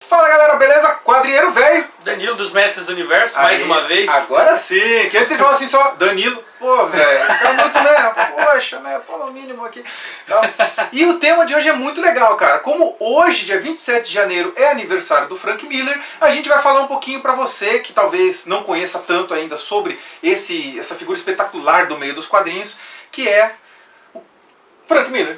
Fala galera, beleza? Quadrinheiro velho. Danilo dos Mestres do Universo, mais uma vez. Agora sim, que antes ele falava assim só, Danilo. Pô, velho, fica muito, né? Poxa, né? Tô no mínimo aqui. Então, e o tema de hoje é muito legal, cara. Como hoje, dia 27 de janeiro, é aniversário do Frank Miller, a gente vai falar um pouquinho pra você que talvez não conheça tanto ainda sobre essa figura espetacular do meio dos quadrinhos, que é o Frank Miller.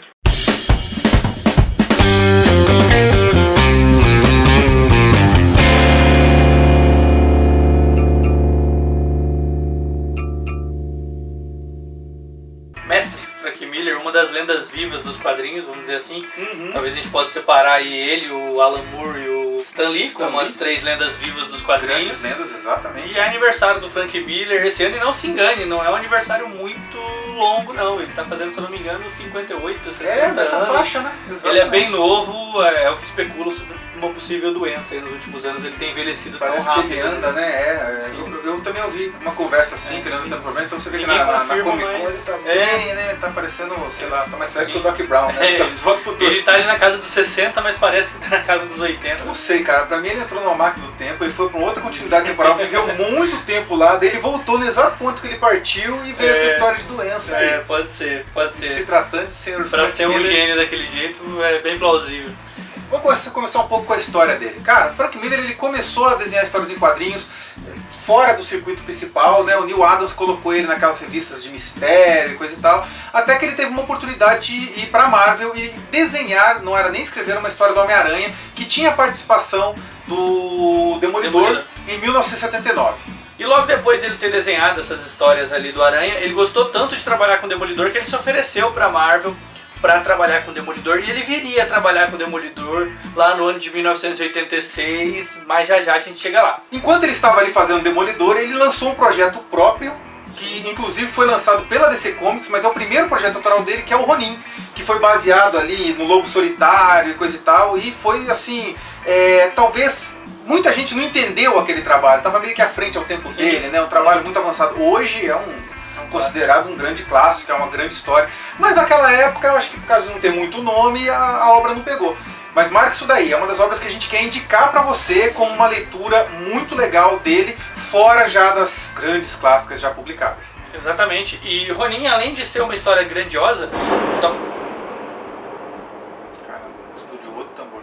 Mestre Frank Miller, uma das lendas vivas dos quadrinhos, vamos dizer assim. Talvez a gente pode separar aí ele, o Alan Moore e o Stan Lee como as três lendas vivas dos quadrinhos. Grandes lendas, exatamente. E é aniversário do Frank Miller esse ano, e não se engane, não é um aniversário muito longo não. Ele tá fazendo, se eu não me engano, 58, 60 nessa anos. faixa, né? Exatamente. Ele é bem novo, é o que especula sobre uma possível doença aí nos últimos anos. Ele tem envelhecido Parece tão rápido. que ele anda, né? Eu também ouvi uma conversa assim, que ele anda tendo problema, então você vê que na Comic Con ele tá bem, né? Tá parecendo, sei lá, tá mais velho que o Doc Brown, né? Tá de volta ao futuro. Ele tá ali na casa dos 60, mas parece que tá na casa dos 80. Não sei, cara, pra mim ele entrou numa máquina do tempo, ele foi pra uma outra continuidade temporal, viveu muito tempo lá, daí ele voltou no exato ponto que ele partiu e veio essa história de doença aí. Pode ser. Se tratando de ser Pra ser um gênio daquele jeito, é bem plausível. Vamos começar um pouco com a história dele. Cara, Frank Miller ele começou a desenhar histórias em quadrinhos fora do circuito principal, né? O Neil Adams colocou ele naquelas revistas de mistério e coisa e tal, até que ele teve uma oportunidade de ir pra Marvel e desenhar, não era nem escrever, uma história do Homem-Aranha, que tinha a participação do Demolidor em 1979. E logo depois de ele ter desenhado essas histórias ali do Aranha, ele gostou tanto de trabalhar com o Demolidor que ele se ofereceu pra Marvel para trabalhar com o Demolidor, e ele viria trabalhar com o Demolidor lá no ano de 1986, mas já a gente chega lá. Enquanto ele estava ali fazendo Demolidor, ele lançou um projeto próprio, que inclusive foi lançado pela DC Comics, mas é o primeiro projeto autoral dele, que é o Ronin, que foi baseado ali no Lobo Solitário e coisa e tal, e foi assim, talvez muita gente não entendeu aquele trabalho, estava meio que à frente ao tempo dele, né? Um trabalho muito avançado. Hoje é considerado um grande clássico, é uma grande história. Mas naquela época, eu acho que por causa de não ter muito nome, a obra não pegou. Mas marca isso daí, é uma das obras que a gente quer indicar pra você como uma leitura muito legal dele, fora já das grandes clássicas já publicadas. Exatamente, e Ronin, além de ser uma história grandiosa... Caramba, explodiu outro tambor.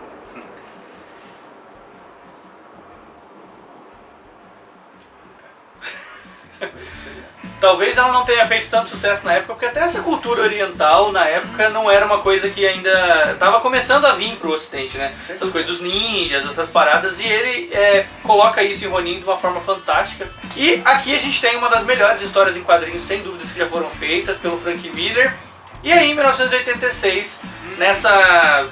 Talvez ela não tenha feito tanto sucesso na época, porque até essa cultura oriental, na época, não era uma coisa que ainda estava começando a vir pro ocidente, né? Essas coisas dos ninjas, essas paradas, e ele coloca isso em Ronin de uma forma fantástica. E aqui a gente tem uma das melhores histórias em quadrinhos, sem dúvidas, que já foram feitas pelo Frank Miller. E aí, em 1986, nessa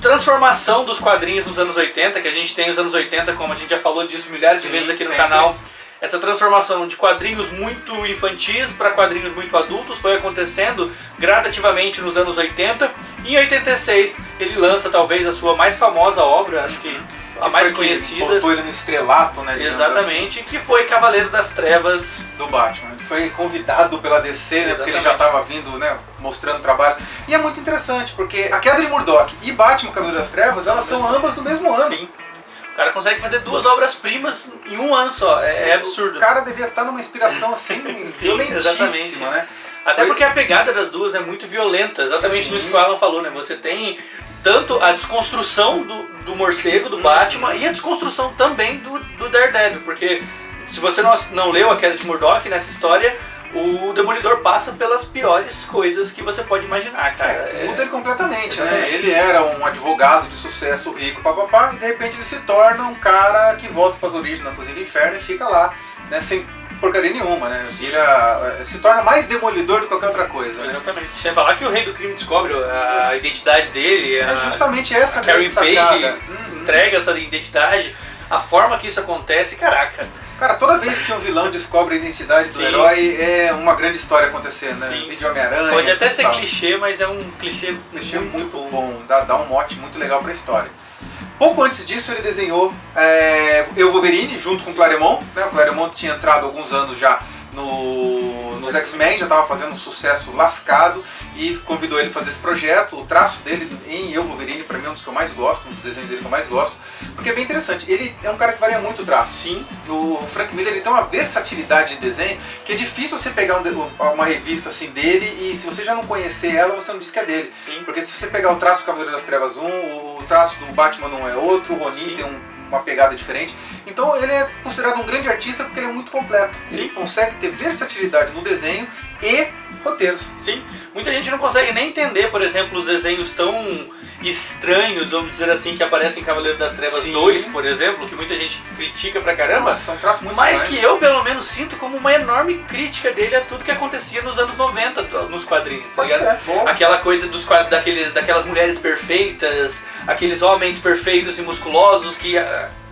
transformação dos quadrinhos nos anos 80, que a gente tem os anos 80, como a gente já falou disso milhares de vezes aqui no canal, essa transformação de quadrinhos muito infantis para quadrinhos muito adultos foi acontecendo gradativamente nos anos 80. E em 86 ele lança talvez a sua mais famosa obra, acho que a mais conhecida. Botou ele no estrelato, né? Exatamente, assim, que foi Cavaleiro das Trevas do Batman. Ele foi convidado pela DC, né? Porque ele já estava vindo, né? Mostrando trabalho. E é muito interessante, porque a Queda de Murdoch e Batman Cavaleiro das Trevas, elas são ambas do mesmo ano. Sim. O cara consegue fazer duas obras-primas em um ano só, é absurdo. O cara devia estar numa inspiração assim, violentíssima, né? Até porque a pegada das duas é muito violenta, exatamente nisso que o Alan falou, né? Você tem tanto a desconstrução do morcego, do Batman, e a desconstrução também do Daredevil, porque se você não leu A Queda de Murdoch, nessa história, o Demolidor passa pelas piores coisas que você pode imaginar, cara. Muda ele completamente, né? Ele era um advogado de sucesso rico, papapá, e de repente ele se torna um cara que volta para as origens na cozinha do inferno e fica lá, né? Sem porcaria nenhuma, né? Se torna mais demolidor do que qualquer outra coisa, né? Exatamente. Sem falar que o Rei do Crime descobre a identidade dele. É justamente essa a Karen Page entrega essa identidade, a forma que isso acontece, caraca. Cara, toda vez que um vilão descobre a identidade do herói, é uma grande história acontecendo, né? Vídeo Homem-Aranha. Pode até ser clichê, mas é um clichê muito bom. Dá um mote muito legal pra história. Pouco antes disso ele desenhou Eu Wolverine junto com o Claremont, né? O Claremont tinha entrado há alguns anos já nos X-Men, já estava fazendo um sucesso lascado e convidou ele a fazer esse projeto. O traço dele em Eu Wolverine, para mim, é um dos que eu mais gosto, um dos desenhos dele que eu mais gosto. porque é bem interessante. Ele é um cara que varia muito o traço. Sim. O Frank Miller ele tem uma versatilidade de desenho que é difícil você pegar uma revista assim dele e se você já não conhecer ela, você não diz que é dele. Sim. Porque se você pegar o traço do Cavaleiro das Trevas 1, o traço do Batman não é outro, o Ronin Sim. tem uma pegada diferente. Então ele é considerado um grande artista porque ele é muito completo. Sim. Ele consegue ter versatilidade no desenho e roteiros. Sim, muita gente não consegue nem entender, por exemplo, os desenhos tão estranhos, vamos dizer assim, que aparecem em Cavaleiro das Trevas Sim. 2, por exemplo, que muita gente critica pra caramba, Nossa, são traços muito mas estranhos. que eu, pelo menos, sinto como uma enorme crítica dele a tudo que acontecia nos anos 90, nos quadrinhos, tá Pode ligado? ser, bom. Aquela coisa daquelas mulheres perfeitas, aqueles homens perfeitos e musculosos que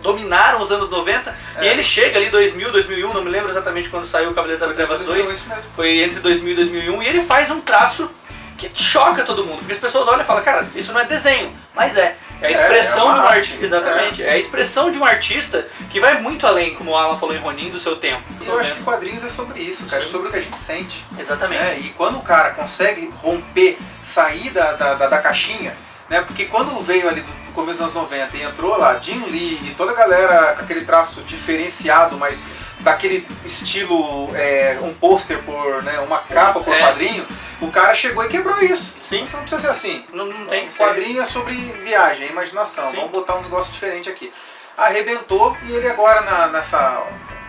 dominaram os anos 90, e ele chega ali 2000, 2001, não me lembro exatamente quando saiu o Cavaleiro das Foi Trevas 2001, 2, isso mesmo. foi entre 2000 e 2001, e ele faz um traço que choca todo mundo, porque as pessoas olham e falam, cara, isso não é desenho, mas é a expressão uma de um arte, artista, exatamente, é a expressão de um artista que vai muito além, como o Alan falou em Ronin, do seu tempo. E eu acho que quadrinhos é sobre isso, cara, é Sim. sobre o que a gente sente. Exatamente. Né? E quando o cara consegue romper, sair da caixinha, né? Porque quando veio ali do começo dos anos 90 e entrou lá Jim Lee e toda a galera com aquele traço diferenciado, mas daquele estilo, um pôster por, né, uma capa por quadrinho, o cara chegou e quebrou isso. Sim. Isso não precisa ser assim. Não tem que O ser. quadrinho é sobre viagem, imaginação. Sim. Vamos botar um negócio diferente aqui. Arrebentou e ele agora nessa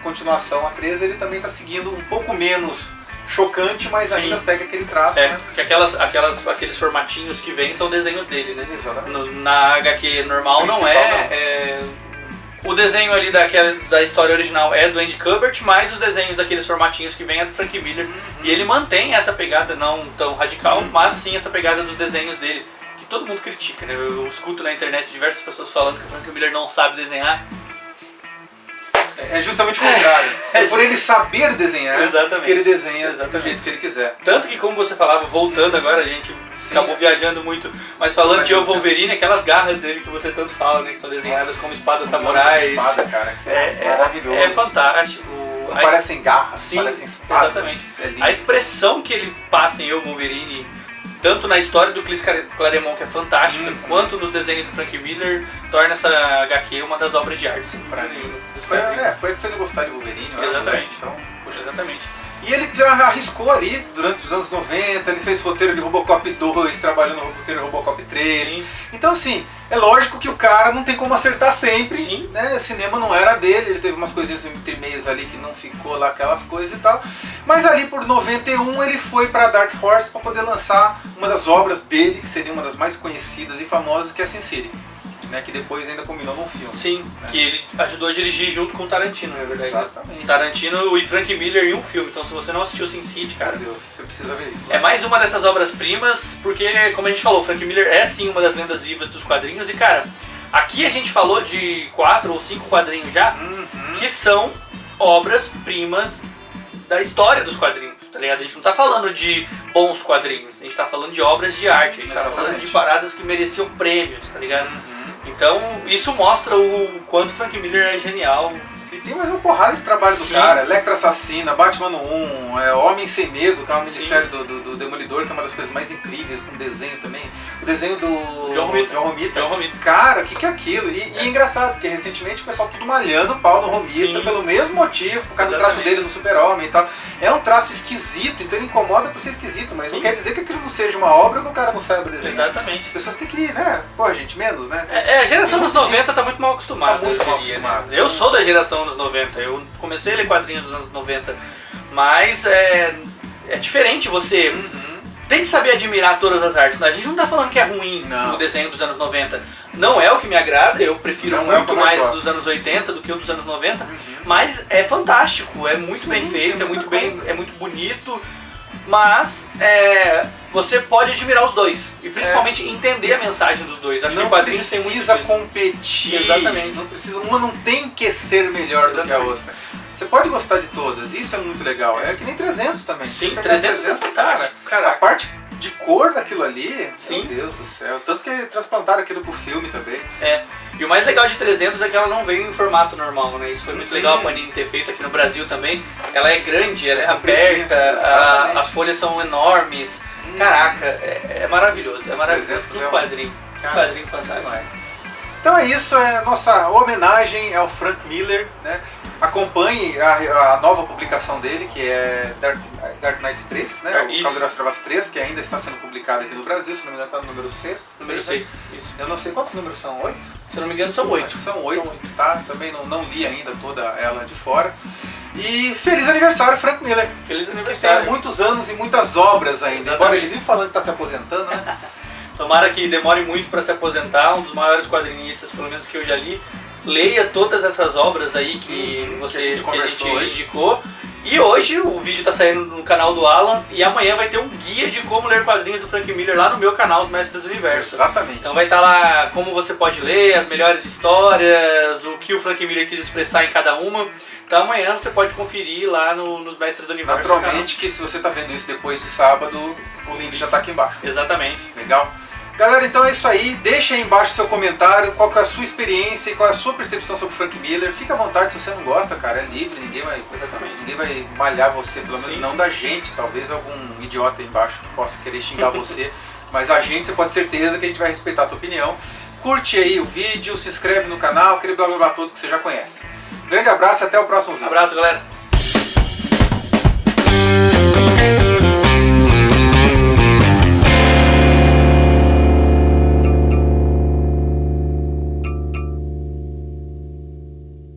continuação, a 13, ele também está seguindo um pouco menos chocante, mas Sim. ainda segue aquele traço. É, Né? porque aqueles formatinhos que vêm são desenhos dele, né? Exatamente. Na HQ normal não Principal, é. O desenho ali da história original é do Andy Kubert, mas os desenhos daqueles formatinhos que vêm é do Frank Miller. E ele mantém essa pegada não tão radical, mas sim essa pegada dos desenhos dele, que todo mundo critica, né? Eu escuto na internet diversas pessoas falando que o Frank Miller não sabe desenhar. É justamente o contrário. É por ele saber desenhar Exatamente. que ele desenha do Exatamente. jeito que ele quiser. Tanto que, como você falava, voltando agora, a gente acabou viajando muito, mas Sim, falando de mas- O Wolverine, aquelas garras dele que você tanto fala, né, que são desenhadas como espadas samurais. Espada, cara. Maravilhoso. É fantástico. Não parecem garras, Sim, parecem espadas. exatamente. É lindo. A expressão que ele passa em Eu, Wolverine, tanto na história do Chris Claremont, que é fantástica, quanto nos desenhos do Frank Miller, torna essa HQ uma das obras de arte. Assim, Pra mim. Foi ele que fez eu gostar de Wolverine. eu era Exatamente. moleque, então, poxa. Exatamente. E ele arriscou ali durante os anos 90, ele fez roteiro de Robocop 2, trabalhou no roteiro de Robocop 3. Sim. Então assim, é lógico que o cara não tem como acertar sempre, Sim. né? O cinema não era dele, ele teve umas coisinhas entre meios ali que não ficou lá aquelas coisas e tal. Mas ali por 91 ele foi pra Dark Horse para poder lançar uma das obras dele, que seria uma das mais conhecidas e famosas, que é Sin City. Né, que depois ainda combinou num filme. Sim, que ele ajudou a dirigir junto com o Tarantino, na verdade. Exatamente. Tarantino e Frank Miller em um filme, então se você não assistiu Sin City, cara, Meu Deus, você precisa ver isso. é mais uma dessas obras-primas, porque, como a gente falou, Frank Miller é sim uma das lendas vivas dos quadrinhos, e cara, aqui a gente falou de 4 ou 5 quadrinhos já, que são obras-primas da história dos quadrinhos, tá ligado? A gente não tá falando de bons quadrinhos, a gente tá falando de obras de arte, a gente tá falando Exatamente. de paradas que mereciam prêmios, tá ligado? Então, isso mostra o quanto Frank Miller é genial. E tem mais uma porrada de trabalho do Sim. cara. Electra Assassina, Batman 1, Homem Sem Medo, que é uma Sim. minissérie do Demolidor, que é uma das coisas mais incríveis, com desenho também. O desenho do John Romita. John Romita. Cara, o que é aquilo? E é engraçado, porque recentemente o pessoal tudo malhando o pau do Romita Sim. pelo mesmo motivo, por causa do traço Exatamente. dele no Super-Homem e tal. É um traço esquisito, então ele incomoda por ser esquisito, mas Sim. não quer dizer que aquilo não seja uma obra que o cara não saiba desenhar. Exatamente. As pessoas têm que, né? Pô, gente, menos, né? A geração dos 90 tá muito mal acostumada. Tá muito eu mal diria, acostumada. né? Eu sou da geração dos 90, eu comecei a ler quadrinhos dos anos 90, mas é diferente você. Tem que saber admirar todas as artes. A gente não tá falando que é ruim Não. o desenho dos anos 90. Não é o que me agrada, eu prefiro Não é o que muito eu mais mais gosto. dos anos 80 do que o dos anos 90, mas é fantástico, é muito Sim, bem feito, tem é muito, muita coisa. é muito bonito, mas você pode admirar os dois e principalmente entender a mensagem dos dois. Acho que Não em quadrinhos tem muito precisa disso. competir. Exatamente. Não precisa, uma não tem que ser melhor do que a Exatamente. outra. Você pode gostar de todas, isso é muito legal. É que nem 300 também. Sim, Você pegar 300 é fantástico, a caraca. parte de cor daquilo ali, Sim. meu Deus do céu. Tanto que transplantaram aquilo pro filme também. E o mais legal de 300 é que ela não veio em formato normal, né? Isso foi muito legal a Panini ter feito aqui no Brasil também. Ela é grande, ela é compridinha, aberta, exatamente. as folhas são enormes. Caraca, é maravilhoso, é maravilhoso. 300 Que é um- quadrinho, que Cara, quadrinho fantástico. demais. Então é isso, é a nossa homenagem ao Frank Miller, né? Acompanhe a nova publicação dele, que é Dark Knight 3, né? O Cavaleiro das Trevas 3, que ainda está sendo publicado aqui no Brasil, se não me engano está no número 6. Número 6, isso. Eu não sei quantos números são, 8? Se eu não me engano são 8. Acho que são 8, tá? Também não li ainda toda ela de fora. E feliz aniversário, Frank Miller. Feliz Que aniversário. tem muitos anos e muitas obras ainda. Exatamente. Embora ele vive falando que está se aposentando, né? Tomara que demore muito para se aposentar, um dos maiores quadrinistas, pelo menos que eu já li. Leia todas essas obras aí que a gente indicou. E hoje o vídeo está saindo no canal do Alan e amanhã vai ter um guia de como ler quadrinhos do Frank Miller lá no meu canal, Os Mestres do Universo. Exatamente. Então vai estar lá como você pode ler, as melhores histórias, o que o Frank Miller quis expressar em cada uma. Então amanhã você pode conferir lá nos Mestres do Universo. Naturalmente que se você está vendo isso depois de sábado, o link já está aqui embaixo. Exatamente. Legal? Galera, então é isso aí. Deixa aí embaixo seu comentário, qual que é a sua experiência e qual é a sua percepção sobre Frank Miller. Fica à vontade se você não gosta, cara, é livre, ninguém vai malhar você, pelo menos não da gente. Talvez algum idiota aí embaixo que possa querer xingar você, mas a gente, você pode ter certeza que a gente vai respeitar a tua opinião. Curte aí o vídeo, se inscreve no canal, aquele blá blá blá todo que você já conhece. Grande abraço e até o próximo vídeo. Abraço, galera.